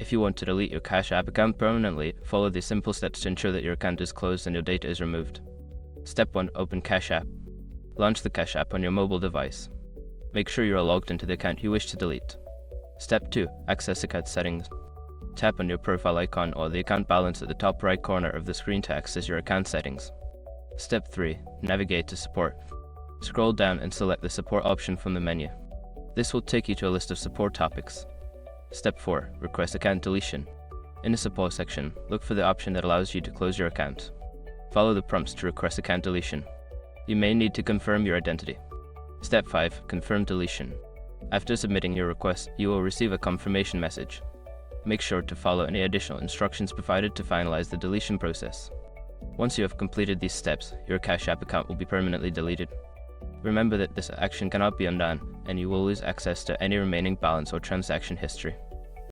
If you want to delete your Cash App account permanently, follow these simple steps to ensure that your account is closed and your data is removed. Step 1. Open Cash App. Launch the Cash App on your mobile device. Make sure you are logged into the account you wish to delete. Step 2. Access account settings. Tap on your profile icon or the account balance at the top right corner of the screen to access your account settings. Step 3. Navigate to Support. Scroll down and select the Support option from the menu. This will take you to a list of support topics. Step 4. Request account deletion. In the support section, look for the option that allows you to close your account. Follow the prompts to request account deletion. You may need to confirm your identity. Step 5. Confirm deletion. After submitting your request, you will receive a confirmation message. Make sure to follow any additional instructions provided to finalize the deletion process. Once you have completed these steps, your Cash App account will be permanently deleted. Remember that this action cannot be undone, and you will lose access to any remaining balance or transaction history.